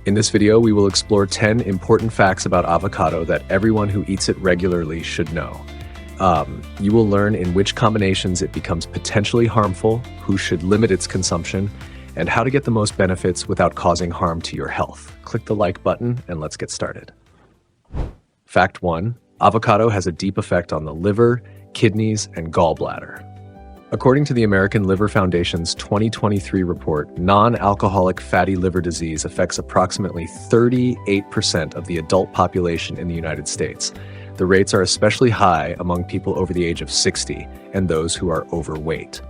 In this video, we will explore 10 important facts about avocado that everyone who eats it regularly should know. You will learn in which combinations it becomes potentially harmful, who should limit its consumption, and how to get the most benefits without causing harm to your health. Click the like button and let's get started. Fact 1. Avocado has a deep effect on the liver, kidneys, and gallbladder. According to the American Liver Foundation's 2023 report, non-alcoholic fatty liver disease affects approximately 38% of the adult population in the United States. The rates are especially high among people over the age of 60 and those who are overweight.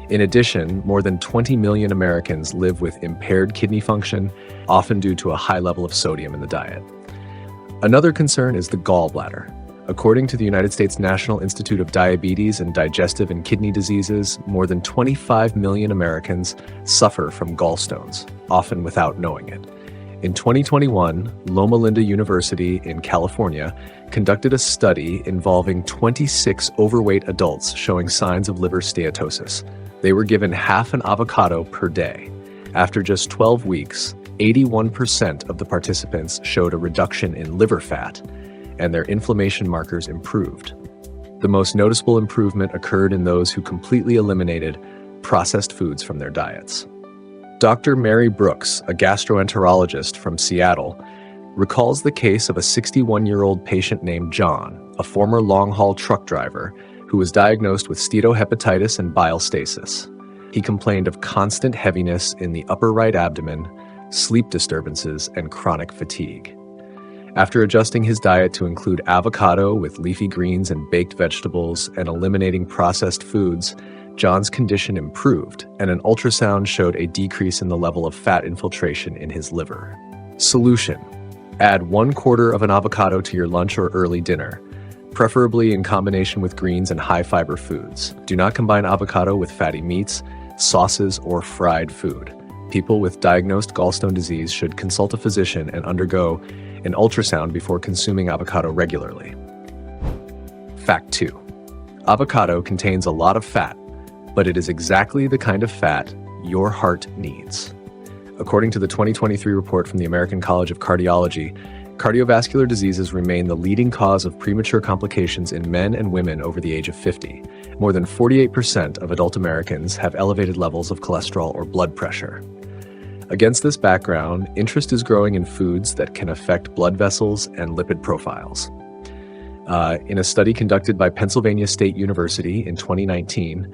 In addition, more than 20 million Americans live with impaired kidney function, often due to a high level of sodium in the diet. Another concern is the gallbladder. According to the United States National Institute of Diabetes and Digestive and Kidney Diseases, more than 25 million Americans suffer from gallstones, often without knowing it. In 2021, Loma Linda University in California conducted a study involving 26 overweight adults showing signs of liver steatosis. They were given half an avocado per day. After just 12 weeks, 81% of the participants showed a reduction in liver fat, and their inflammation markers improved. The most noticeable improvement occurred in those who completely eliminated processed foods from their diets. Dr. Mary Brooks, a gastroenterologist from Seattle, recalls the case of a 61-year-old patient named John, a former long-haul truck driver, who was diagnosed with steatohepatitis and bile stasis. He complained of constant heaviness in the upper right abdomen, sleep disturbances, and chronic fatigue. After adjusting his diet to include avocado with leafy greens and baked vegetables and eliminating processed foods, John's condition improved, and an ultrasound showed a decrease in the level of fat infiltration in his liver. Solution: add 1/4 of an avocado to your lunch or early dinner, preferably in combination with greens and high-fiber foods. Do not combine avocado with fatty meats, sauces, or fried food. People with diagnosed gallstone disease should consult a physician and undergo an ultrasound before consuming avocado regularly. Fact 2. Avocado contains a lot of fat, but it is exactly the kind of fat your heart needs. According to the 2023 report from the American College of Cardiology, cardiovascular diseases remain the leading cause of premature complications in men and women over the age of 50. More than 48% of adult Americans have elevated levels of cholesterol or blood pressure. Against this background, interest is growing in foods that can affect blood vessels and lipid profiles. In a study conducted by Pennsylvania State University in 2019,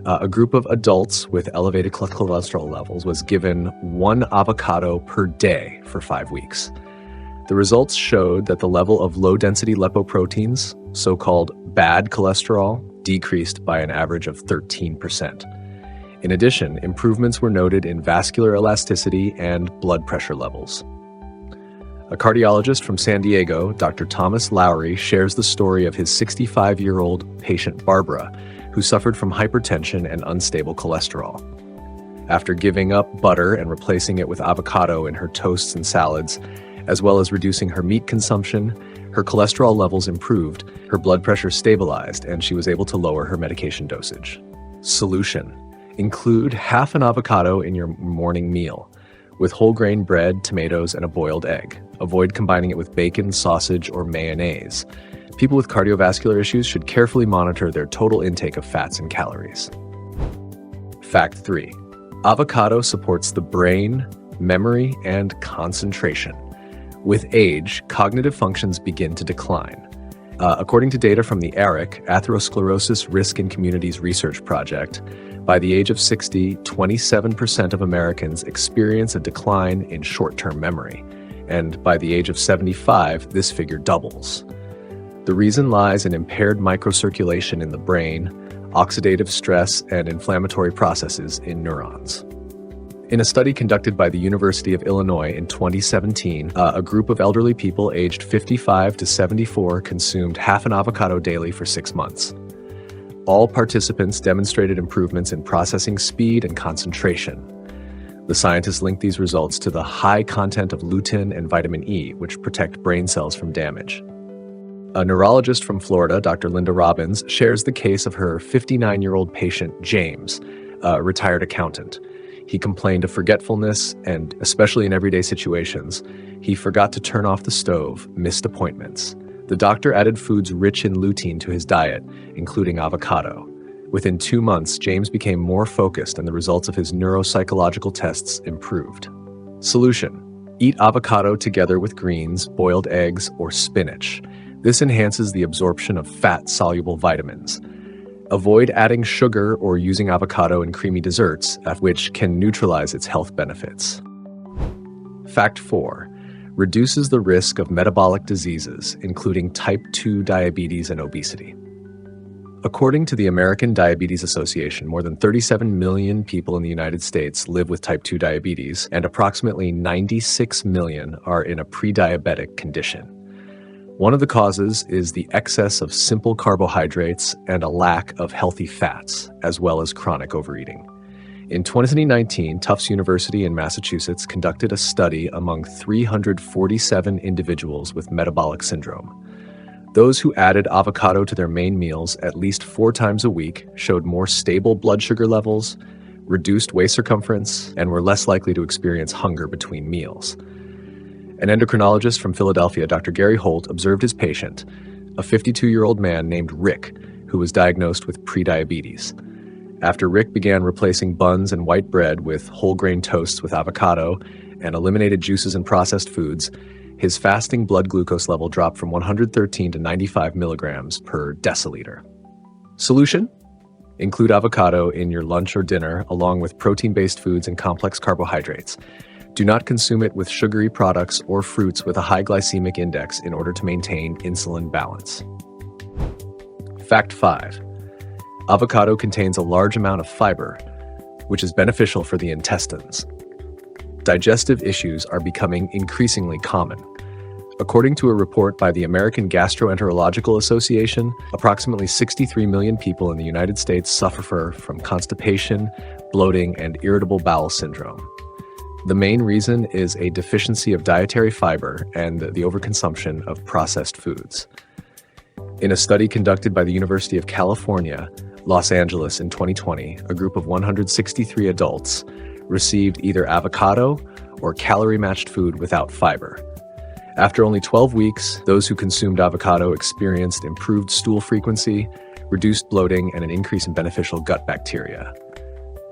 a group of adults with elevated cholesterol levels was given 1 avocado per day for 5 weeks. The results showed that the level of low-density lipoproteins, so-called bad cholesterol, decreased by an average of 13%. In addition, improvements were noted in vascular elasticity and blood pressure levels. A cardiologist from San Diego, Dr. Thomas Lowry, shares the story of his 65-year-old patient Barbara, who suffered from hypertension and unstable cholesterol. After giving up butter and replacing it with avocado in her toasts and salads, as well as reducing her meat consumption, her cholesterol levels improved, her blood pressure stabilized, and she was able to lower her medication dosage. Solution: include half an avocado in your morning meal, with whole grain bread, tomatoes, and a boiled egg. Avoid combining it with bacon, sausage, or mayonnaise. People with cardiovascular issues should carefully monitor their total intake of fats and calories. Fact 3. Avocado supports the brain, memory, and concentration. With age, cognitive functions begin to decline. According to data from the ARIC, Atherosclerosis Risk in Communities Research Project, by the age of 60, 27% of Americans experience a decline in short-term memory, and by the age of 75, this figure doubles. The reason lies in impaired microcirculation in the brain, oxidative stress, and inflammatory processes in neurons. In a study conducted by the University of Illinois in 2017, a group of elderly people aged 55 to 74 consumed half an avocado daily for 6 months. All participants demonstrated improvements in processing speed and concentration. The scientists linked these results to the high content of lutein and vitamin E, which protect brain cells from damage. A neurologist from Florida, Dr. Linda Robbins, shares the case of her 59-year-old patient, James, a retired accountant. He complained of forgetfulness, and especially in everyday situations, he forgot to turn off the stove, missed appointments. The doctor added foods rich in lutein to his diet, including avocado. Within 2 months, James became more focused and the results of his neuropsychological tests improved. Solution: eat avocado together with greens, boiled eggs, or spinach. This enhances the absorption of fat-soluble vitamins. Avoid adding sugar or using avocado in creamy desserts, which can neutralize its health benefits. Fact 4. Reduces the risk of metabolic diseases, including type 2 diabetes and obesity. According to the American Diabetes Association, more than 37 million people in the United States live with type 2 diabetes, and approximately 96 million are in a pre-diabetic condition. One of the causes is the excess of simple carbohydrates and a lack of healthy fats, as well as chronic overeating. In 2019, Tufts University in Massachusetts conducted a study among 347 individuals with metabolic syndrome. Those who added avocado to their main meals at least 4 times a week showed more stable blood sugar levels, reduced waist circumference, and were less likely to experience hunger between meals. An endocrinologist from Philadelphia, Dr. Gary Holt, observed his patient, a 52-year-old man named Rick, who was diagnosed with prediabetes. After Rick began replacing buns and white bread with whole grain toasts with avocado and eliminated juices and processed foods, his fasting blood glucose level dropped from 113 to 95 milligrams per deciliter. Solution: include avocado in your lunch or dinner along with protein-based foods and complex carbohydrates. Do not consume it with sugary products or fruits with a high glycemic index in order to maintain insulin balance. Fact 5. Avocado contains a large amount of fiber, which is beneficial for the intestines. Digestive issues are becoming increasingly common. According to a report by the American Gastroenterological Association, approximately 63 million people in the United States suffer from constipation, bloating, and irritable bowel syndrome. The main reason is a deficiency of dietary fiber and the overconsumption of processed foods. In a study conducted by the University of California, Los Angeles in 2020, a group of 163 adults received either avocado or calorie-matched food without fiber. After only 12 weeks, those who consumed avocado experienced improved stool frequency, reduced bloating, and an increase in beneficial gut bacteria.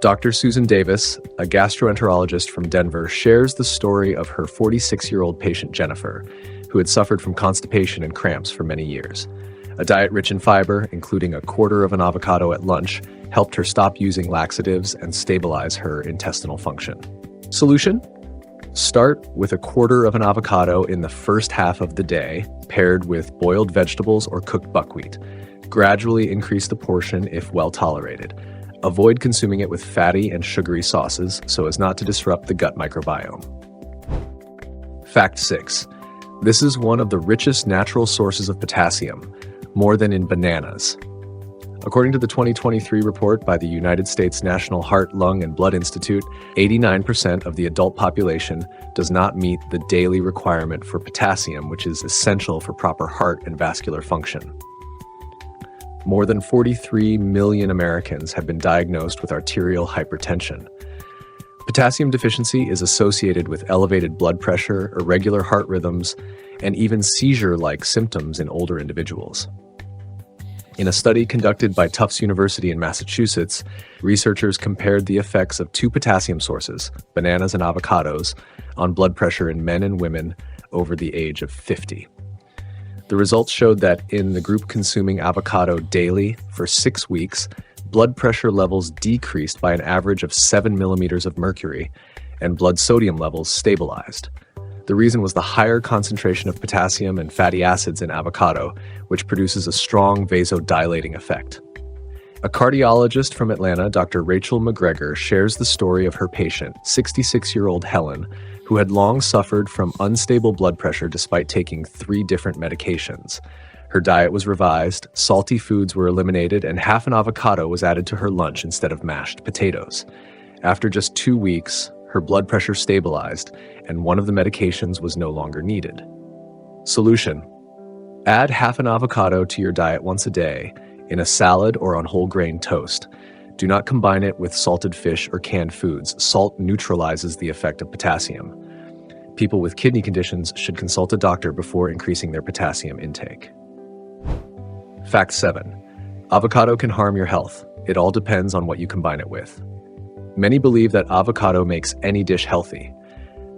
Dr. Susan Davis, a gastroenterologist from Denver, shares the story of her 46-year-old patient Jennifer, who had suffered from constipation and cramps for many years. A diet rich in fiber, including a quarter of an avocado at lunch, helped her stop using laxatives and stabilize her intestinal function. Solution: start with a quarter of an avocado in the first half of the day, paired with boiled vegetables or cooked buckwheat. Gradually increase the portion if well tolerated. Avoid consuming it with fatty and sugary sauces so as not to disrupt the gut microbiome. Fact 6. This is one of the richest natural sources of potassium, more than in bananas. According to the 2023 report by the United States National Heart, Lung, and Blood Institute, 89% of the adult population does not meet the daily requirement for potassium, which is essential for proper heart and vascular function. More than 43 million Americans have been diagnosed with arterial hypertension. Potassium deficiency is associated with elevated blood pressure, irregular heart rhythms, and even seizure-like symptoms in older individuals. In a study conducted by Tufts University in Massachusetts, researchers compared the effects of 2 potassium sources, bananas and avocados, on blood pressure in men and women over the age of 50. The results showed that in the group consuming avocado daily for 6 weeks, blood pressure levels decreased by an average of 7 millimeters of mercury, and blood sodium levels stabilized. The reason was the higher concentration of potassium and fatty acids in avocado, which produces a strong vasodilating effect. A cardiologist from Atlanta, Dr. Rachel McGregor, shares the story of her patient, 66-year-old Helen, who had long suffered from unstable blood pressure despite taking 3 different medications. Her diet was revised, salty foods were eliminated, and half an avocado was added to her lunch instead of mashed potatoes. After just 2 weeks, her blood pressure stabilized, and one of the medications was no longer needed. Solution: add half an avocado to your diet once a day, in a salad or on whole grain toast. Do not combine it with salted fish or canned foods. Salt neutralizes the effect of potassium. People with kidney conditions should consult a doctor before increasing their potassium intake. Fact 7. Avocado can harm your health. It all depends on what you combine it with. Many believe that avocado makes any dish healthy.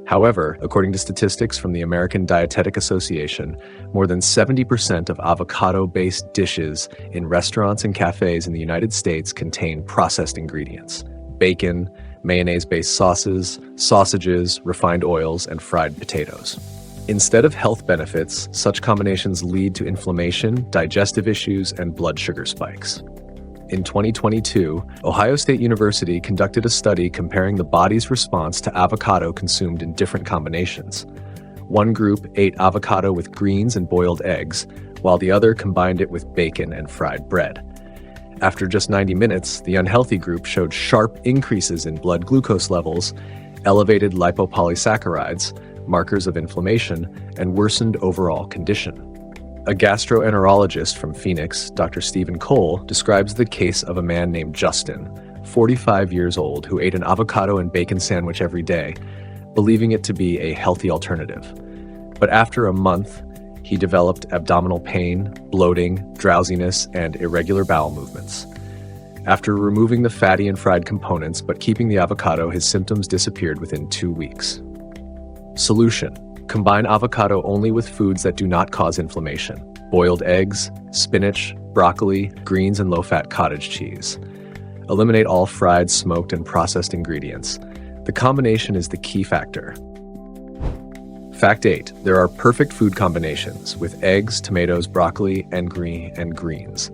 However, according to statistics from the American Dietetic Association, more than 70% of avocado-based dishes in restaurants and cafes in the United States contain processed ingredients: bacon, mayonnaise-based sauces, sausages, refined oils, and fried potatoes. Instead of health benefits, such combinations lead to inflammation, digestive issues, and blood sugar spikes. In 2022, Ohio State University conducted a study comparing the body's response to avocado consumed in different combinations. One group ate avocado with greens and boiled eggs, while the other combined it with bacon and fried bread. After just 90 minutes, the unhealthy group showed sharp increases in blood glucose levels, elevated lipopolysaccharides, markers of inflammation, and worsened overall condition. A gastroenterologist from Phoenix, Dr. Stephen Cole, describes the case of a man named Justin, 45 years old, who ate an avocado and bacon sandwich every day, believing it to be a healthy alternative. But after a month, he developed abdominal pain, bloating, drowsiness, and irregular bowel movements. After removing the fatty and fried components but keeping the avocado, his symptoms disappeared within 2 weeks. Solution: combine avocado only with foods that do not cause inflammation: boiled eggs, spinach, broccoli, greens, and low-fat cottage cheese. Eliminate all fried, smoked, and processed ingredients. The combination is the key factor. Fact 8. There are perfect food combinations with eggs, tomatoes, broccoli, and greens.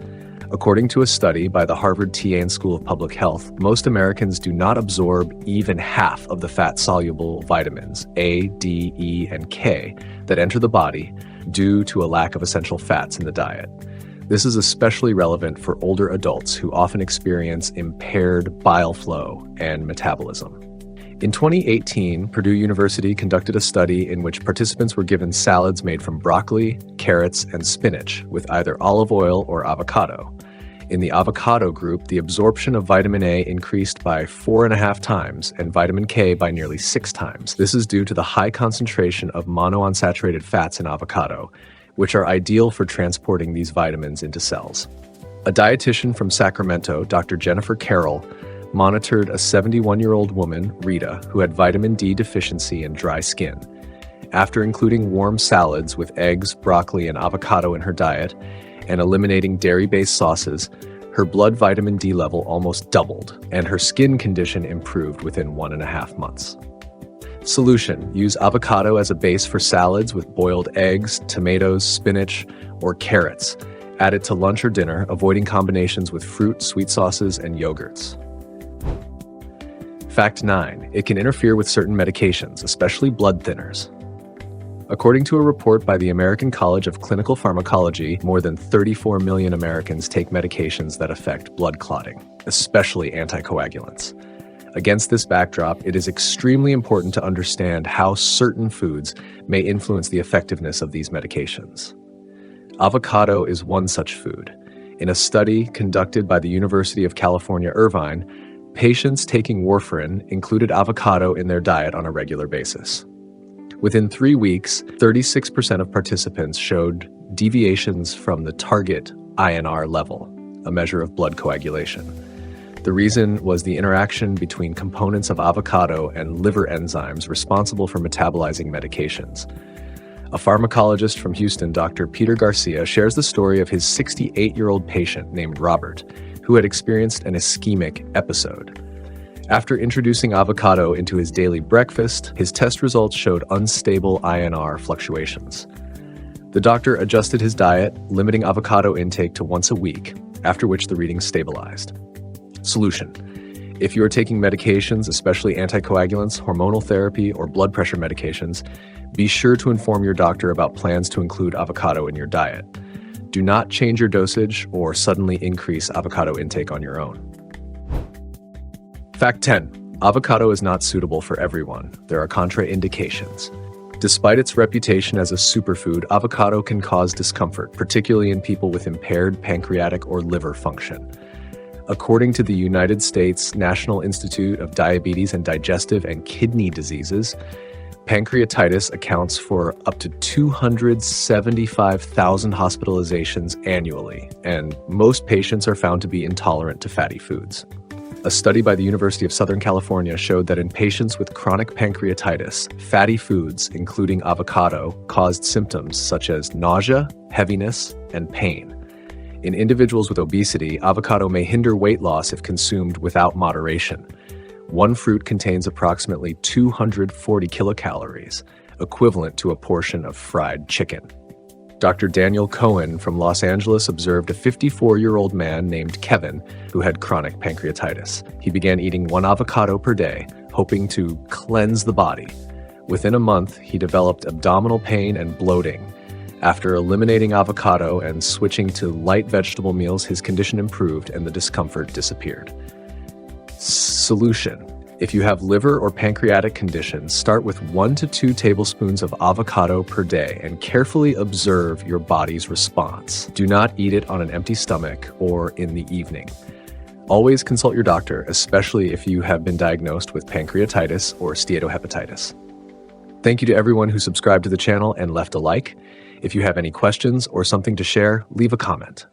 According to a study by the Harvard TA School of Public Health, most Americans do not absorb even half of the fat-soluble vitamins A, D, E, and K that enter the body due to a lack of essential fats in the diet. This is especially relevant for older adults who often experience impaired bile flow and metabolism. In 2018, Purdue University conducted a study in which participants were given salads made from broccoli, carrots, and spinach with either olive oil or avocado. In the avocado group, the absorption of vitamin A increased by 4.5 times and vitamin K by nearly 6 times. This is due to the high concentration of monounsaturated fats in avocado, which are ideal for transporting these vitamins into cells. A dietitian from Sacramento, Dr. Jennifer Carroll, monitored a 71-year-old woman, Rita, who had vitamin D deficiency and dry skin. After including warm salads with eggs, broccoli, and avocado in her diet, and eliminating dairy-based sauces, her blood vitamin D level almost doubled, and her skin condition improved within 1.5 months. Solution: use avocado as a base for salads with boiled eggs, tomatoes, spinach, or carrots. Add it to lunch or dinner, avoiding combinations with fruit, sweet sauces, and yogurts. Fact 9. It can interfere with certain medications, especially blood thinners. According to a report by the American College of Clinical Pharmacology, more than 34 million Americans take medications that affect blood clotting, especially anticoagulants. Against this backdrop, it is extremely important to understand how certain foods may influence the effectiveness of these medications. Avocado is one such food. In a study conducted by the University of California, Irvine, patients taking warfarin included avocado in their diet on a regular basis. Within 3 weeks, 36% of participants showed deviations from the target INR level, a measure of blood coagulation. The reason was the interaction between components of avocado and liver enzymes responsible for metabolizing medications. A pharmacologist from Houston, Dr. Peter Garcia, shares the story of his 68-year-old patient named Robert, who had experienced an ischemic episode. After introducing avocado into his daily breakfast, his test results showed unstable INR fluctuations. The doctor adjusted his diet, limiting avocado intake to once a week, after which the readings stabilized. Solution: if you are taking medications, especially anticoagulants, hormonal therapy, or blood pressure medications, be sure to inform your doctor about plans to include avocado in your diet. Do not change your dosage or suddenly increase avocado intake on your own. Fact 10. Avocado is not suitable for everyone. There are contraindications. Despite its reputation as a superfood, avocado can cause discomfort, particularly in people with impaired pancreatic or liver function. According to the United States National Institute of Diabetes and Digestive and Kidney Diseases, pancreatitis accounts for up to 275,000 hospitalizations annually, and most patients are found to be intolerant to fatty foods. A study by the University of Southern California showed that in patients with chronic pancreatitis, fatty foods, including avocado, caused symptoms such as nausea, heaviness, and pain. In individuals with obesity, avocado may hinder weight loss if consumed without moderation. One fruit contains approximately 240 kilocalories, equivalent to a portion of fried chicken. Dr. Daniel Cohen from Los Angeles observed a 54-year-old man named Kevin who had chronic pancreatitis. He began eating 1 avocado per day, hoping to cleanse the body. Within a month, he developed abdominal pain and bloating. After eliminating avocado and switching to light vegetable meals, his condition improved and the discomfort disappeared. Solution: if you have liver or pancreatic conditions, start with 1 to 2 tablespoons of avocado per day and carefully observe your body's response. Do not eat it on an empty stomach or in the evening. Always consult your doctor, especially if you have been diagnosed with pancreatitis or steatohepatitis. Thank you to everyone who subscribed to the channel and left a like. If you have any questions or something to share, leave a comment.